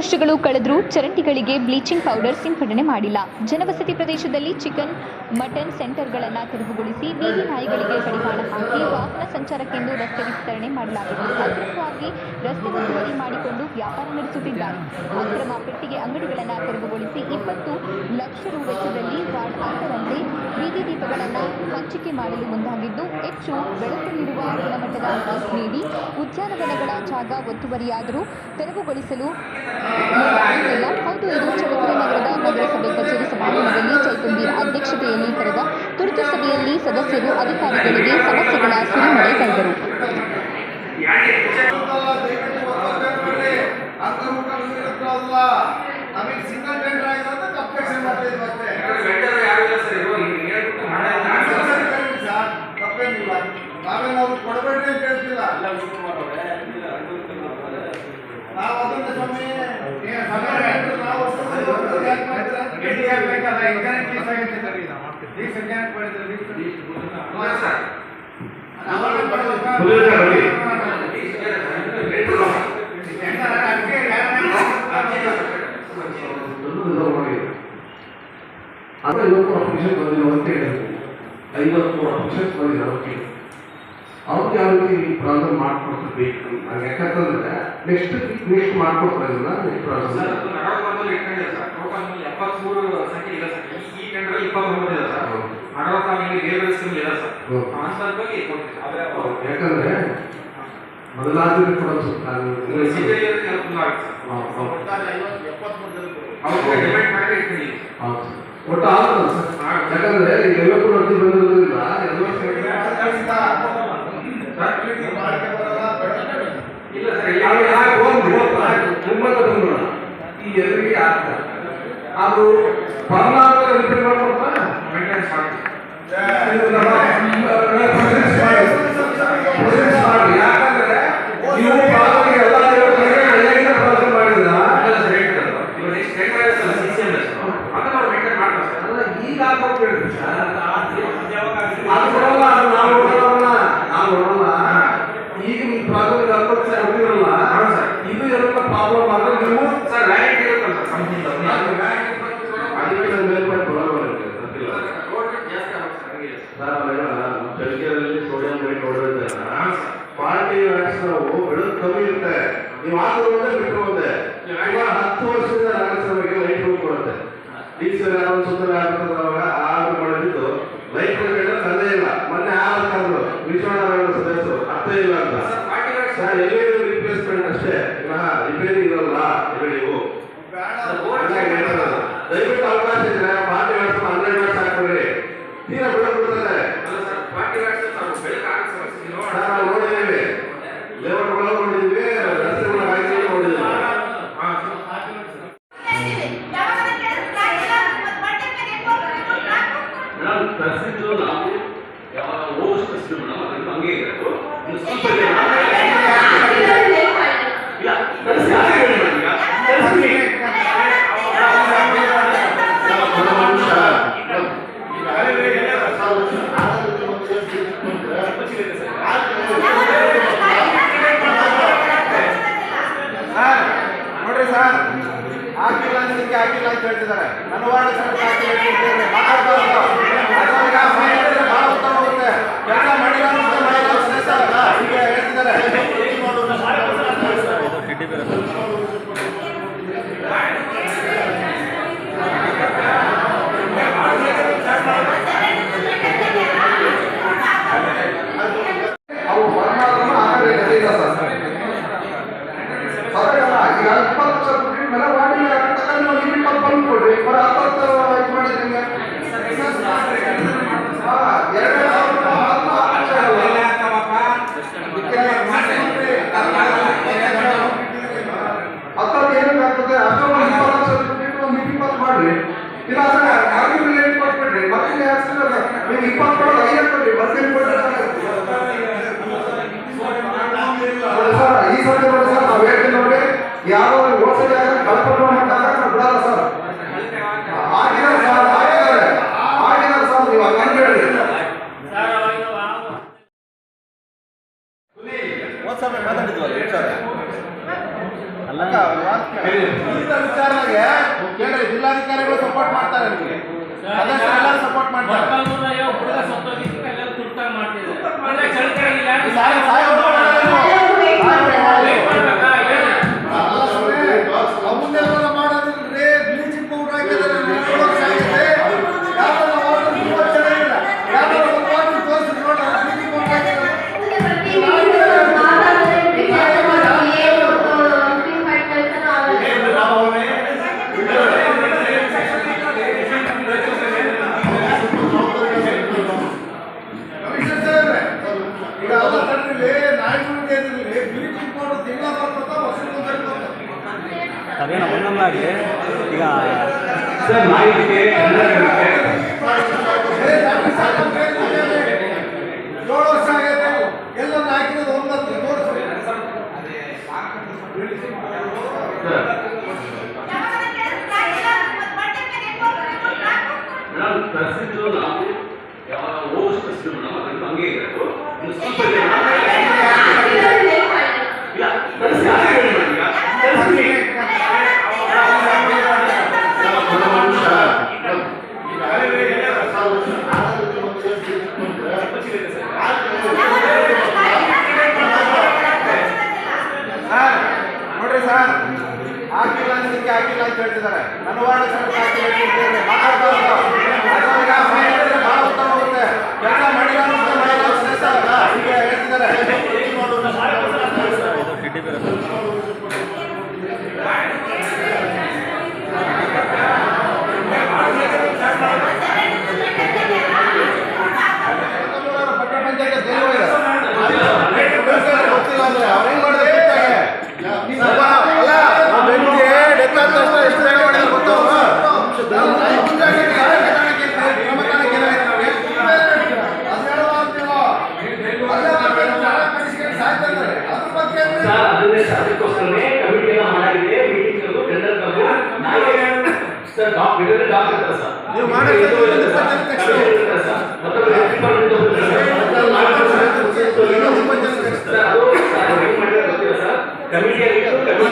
ವರ್ಷಗಳು ಕಳೆದರೂ ಚರಂಡಿಗಳಿಗೆ bleaching powder ಸಿಂಪಡಣೆ ಮಾಡಿಲ್ಲ. ಜನವಸತಿ ಪ್ರದೇಶದಲ್ಲಿ ಚಿಕನ್, ಮಟನ್ ಸೆಂಟರ್ಗಳನ್ನು ತೆರವುಗೊಳಿಸಿ ಬೀದಿ ನಾಯಿಗಳಿಗೆ ಕಡಿವಾಣ ಹಾಕಿ ವಾಹನ ಸಂಚಾರಕ್ಕೆಂದು ರಸ್ತೆ ವಿಸ್ತರಣೆ ಮಾಡಲಾಗಿದೆ. ಅಕ್ರಮವಾಗಿ ರಸ್ತೆ ಒತ್ತುವರಿ ಮಾಡಿಕೊಂಡು ವ್ಯಾಪಾರ ನಡೆಸುತ್ತಿದ್ದಾರೆ. ಅಕ್ರಮ ಪೆಟ್ಟಿಗೆ ಅಂಗಡಿಗಳನ್ನು ತೆರವುಗೊಳಿಸಿ 20 ಲಕ್ಷ ರು ವೆಚ್ಚದಲ್ಲಿ ವಾರ್ಡ್ 6ರಂತೆ ಬೀದಿ ದೀಪಗಳನ್ನು ಹಂಚಿಕೆ ಮಾಡಲು ಮುಂದಾಗಿದ್ದು, ಹೆಚ್ಚು ಬೆಳಕು ನೀಡುವ ಗುಣಮಟ್ಟದ ಬಲ್ಬ್ ನೀಡಿ ಉದ್ಯಾನವನಗಳ ಜಾಗ ಒತ್ತುವರಿಯಾದರೂ ತೆರವುಗೊಳಿಸಲು ಮುಂದಾಗಿಲ್ಲ. ಹೌದು, ಇದು ಚಳ್ಳಕೆರೆ ನಗರದ ನಗರಸಭೆ ಕಚೇರಿ ಸಭಾಂಗಣದಲ್ಲಿ ಚೈತುಂಬಿ ಅಧ್ಯಕ್ಷತೆಯಲ್ಲಿ ಕರೆದ ತುರ್ತು ಸಭೆಯಲ್ಲಿ ಸದಸ್ಯರು ಅಧಿಕಾರಿಗಳಿಗೆ ಸಮಸ್ಯೆಗಳ ಸುರಿಮಳೆ ಕರೆದರು. ನಾವೇನಾದ್ರು ಕೊಡಬೇಡಿ ಅಂತ ಹೇಳ್ತಿಲ್ಲ. ನಾವು ಅದನ್ನ ಸ್ವಾಮಿ ಅವ್ರಿಗೆ ಯಾವ ರೀತಿ ಪ್ರಾಬ್ಲಮ್ ಮಾಡ್ಕೊಡ್ಬೇಕು ಯಾಕಂತಂದ್ರೆ ನೆಕ್ಸ್ಟ್ ಮಾಡ್ಕೊಡ್ತಾರೆ ನೆಕ್ಸ್ಟ್ ಪ್ರಾಬ್ಲಮ್ 73 ಸಂಖ್ಯೆ ಇಲ್ಲ ಸರ್. ಈ ಟೆಂಡರ್ 29 ಇದೆ ಸರ್. ಯಾಕಂದ್ರೆ ಮೊದಲಾದ್ರೂ ಕೊಡೋದು ಒಟ್ಟು ಆಗ್ತದೆ ಸರ್. ಯಾಕಂದ್ರೆ ಎಲ್ಲಕ್ಕೂ ಅರ್ಜಿ ಬಂದಿರೋದ್ರಿಂದ ಎಲ್ಲ ಈ ಎದುರಿಗೆ ಆಗ್ತದೆ ಅದು ಪರ್ನಾಟಕ ರಿಪೇರ್ ಮಾಡ್ಕೊಡ್ತಾರೆ ಮೇಂಟೆನೆನ್ಸ್ ಮಾಡಿ. ಯಾಕಂದ್ರೆ ನೀವು ಎಲ್ಲ ಪ್ರಾಬ್ಲಮ್ ಮಾಡಿದ್ರ ಈಗ ಈಗ ನಿಮ್ ಪ್ರಾಬ್ಲಮ್ ಅರ್ಪಿರಲ್ಲ. ಇದು ಎಲ್ಲ ಪ್ರಾಬ್ಲಮ್ ಆದ್ರೆ ನೀವು ಸರ್ ವ್ಯಾರಂಟಿ ಇರುತ್ತಲ್ಲ ಚಳಿಕೆಯಲ್ಲಿ ಸೋಡಿಯಂ ರೇಟ್ ನೋಡಿರ್ತಾರೆ. ಕ್ವಾಲಿಟಿ ವ್ಯಾಕ್ಸ್ ನಾವು ಬೆಳೆದು ಕಮ್ಮಿ ಇರುತ್ತೆ. ನೀವು ಆದ್ರೂ ಒಂದೇ ಬಿಟ್ಟರು ಒಂದೇ. ಇವಾಗ 10 ವರ್ಷದಿಂದ ನಗರಸಭೆಗೆ ಲೈಟ್ ರೂಮ್ ಕೊಡುತ್ತೆ. ಡೀಸೆಲ್ ಒಂದು ಸುತ್ತಲ ಆರ್ಡರ್ ಮಾಡಿದ್ದು ಲೈಟ್ ರೂಮ್ ತಂದೇ ಇಲ್ಲ. ಮೊನ್ನೆ ಆರು ವಿಶ್ವನಾರಾಯಣ ಸದಸ್ಯರು ಅರ್ಥೇ ಇಲ್ಲ ಅಂತ ಸರ್. ಎಲ್ಲಿ ರಿಪ್ಲೇಸ್ಮೆಂಟ್ ಅಷ್ಟೇ, ರಿಪೇರಿ ಇರಲ್ಲ. ನೀವು ದಯವಿಟ್ಟು ಅವಕಾಶ ಇದ್ರೆ 40 ವರ್ಷ 12 ವರ್ಷ ಹಾಕ್ಬಿಡ್ರಿ. ತೀರಾ ಬಿಡಬಿಡ್ತಾರೆ. ನಾವು ನೋಡಿದ್ದೀವಿ, ಲೇಔಟ್ಗಳು ನೋಡಿದ್ವಿ, ರಸ್ತೆಗಳ ಹಾಕಿ ನೋಡಿದ್ವಿ. ತರಿಸಿದ್ರು ನಾವು ಯಾವಾಗ ಹೋಗಿ ತರಿಸಿದ್ರು ಮೇಡಮ್, ಹಂಗೆ ಇರೋದು ಸ್ವಲ್ಪ ನೋಡ್ರಿ ಸರ್, ಹಾಕಿಲ್ಲ ಹಾಕಿಲ್ಲ ಅಂತ ಹೇಳ್ತಿದ್ದಾರೆ. ನನ್ನ ವಾರ್ಡ್ ಬಹಳ ಉತ್ತಮ ಹೋಗುತ್ತೆ. ಕೆಲಸ ಮಾಡಿಲ್ಲ ಈಗ ಹೇಳ್ತಿದ್ದಾರೆ. ಅವು ಬರ್ಮಾದ್ರೂ ಆಗಲೇ ಈಗ 20 ಲಕ್ಷ ಕೊಟ್ಟಿ ಮೇಲೆ ವಾಡಿ ತಗೊಂಡು 20 ಬಂದು ಕೊಡ್ರಿ. 10 ಇದು ಮಾಡಿದ್ರಿ. ಹತ್ತತ್ತು ಏನಕ್ಕೆ ಆಗ್ತದೆ? ಅಷ್ಟೊಂದು 20 ಲಕ್ಷ ಕೊಟ್ಟು ಒಂದು 20 ಮಾಡ್ರಿ. ಇಲ್ಲ ಅಂದ್ರೆ ರೇಟ್ ಕೊಟ್ಬಿಡ್ರಿ. ಮತ್ತೆ ನೀವು 20 ಕೊಡೋದು 5 ಕೊಡ್ರಿ. ಬಸ್ಸಿನ ಕೊಡ್ರಿ. ಈ ಸಲ ನೋಡಿ ಸರ್, ನಾವು ಹೇಳ್ತೀವಿ ನೋಡಿ, ಯಾರೋ ಹೋದ ಜಾಗ ಕಲ್ಪನೆ ಮಾಡ್ತಾರೆ ಬಿಡಲ್ಲ ಸರ್. ಆಗಿದ್ದಾರೆ ಸರ್, ಆಗಿದ್ದಾರೆ ಸರ್. ನೀವು ಹಂಗೆ ಹೇಳಿ. ಹೋದ ಸಲ ಮಾತಾಡಿದ್ವಲ್ಲ ಅಲ್ಲ ಸಪೋರ್ಟ್ ಮಾಡ್ತಾರೆ ನಿಮಗೆ, ಸದಸ್ಯರೆಲ್ಲ ಸಪೋರ್ಟ್ ಮಾಡ್ತಾರೆ. ಅವನ್ನೆಲ್ಲ ಮಾಡೋದಿಲ್ರಿ, ಬ್ಲೀಚಿಂಗ್ ಪೌಡರ್ ಹಾಕಿದ್ರೆ 4 ವರ್ಷ ಆಗಿದೆ. ಯಾವ್ದಾರ ಹೋಟೆಲ್ 30 ಜನ ಇಲ್ಲ, ಯಾವ್ದಾರ ಒಂದು ಹೋಟೆಲ್ ತೋರಿಸಿ ನೋಡ ಬ್ಲೀಚಿಂಗ್ ಪೌಡರ್ ಹಾಕಿದ್ರೆ. ಕಮಿಷನ್ ಸಾಹೇಬ್ರೆ, ಈಗ ಎಲ್ಲ ತಂದ್ರಿ ನಾಯಿಗಳಿಗೆ ಏನಿಲ್ಲ, ಬ್ಲೀಚಿಂಗ್ ಪೌಡರ್ ತಿಂಗಳ ಬರ್ತದ, ವರ್ಷಕ್ಕೊಂದ್ಸರಿ ಬರ್ತದೆ. ಅದೇನೋ ಒಂದೊಂದಾಗಲಿ ಈಗ ಸರ್ ಮಾಹಿತಿಗೆ 7 ವರ್ಷ ಆಗೈತೆ, ಎಲ್ಲ ಹಾಕಿರೋದು ಒಂದತ್ತು ತೋರಿಸಿ. ಮೇಡಮ್ ತರಿಸಿದ್ದು ನಾವು ಯಾವ ಹೋಗಿ ತರಿಸಿದ್ದು ಮೇಡಮ್ ಅದಕ್ಕೆ ಹಂಗೆ ಇರಬೇಕು. ಇನ್ನು ಸ್ವಲ್ಪ ಇಲ್ಲ ತರಿಸಿ ಯಾಕೆ ಹೇಳಿ ಮೇಡಮ್, ಈಗ ತರಿಸಿ ನೋಡ್ರಿ ಸರ್, ಹಾಕಿಲ್ಲ ನಿಮಗೆ ಹಾಕಿಲ್ಲ ಅಂತ ಹೇಳ್ತಿದ್ದಾರೆ. ನನ್ನ ವಾರ್ಡ್ ಹಾಕಿಲ್ಲ ಅಂತ ಹೇಳ್ತಿದ್ದಾರೆ. ಮಾತಾಡ್ಬಾರ್ದು. ಅದನ್ನ ಮಾಡಿದ್ರೆ ಬಹಳ ಉತ್ತಮ ಹೋಗುತ್ತೆ. ಕೆಲಸ ಮಾಡಿಲ್ಲ ಅಂತ ಮಾಡಿಲ್ಲ ಅಂತ ಹೀಗೆ ಹೇಳ್ತಿದ್ದಾರೆ. ಪಟ್ಟ ಪಂಚಾಯತ್ ಗೊತ್ತಿಲ್ಲ ಅಂದ್ರೆ ಅವ್ರು ಹೆಂಗ್ ಮಾಡಿದ್ರೆ ಅದಕ್ಕೋಸ್ಕರನೇ ಕಮಿಟಿ ಎಲ್ಲ ಮಾಡಾಗಿದೆ, meeting tender sir doctor sir ನೀವು ಮಾಡಿ ಕಮಿಟಿಯಲ್ಲಿ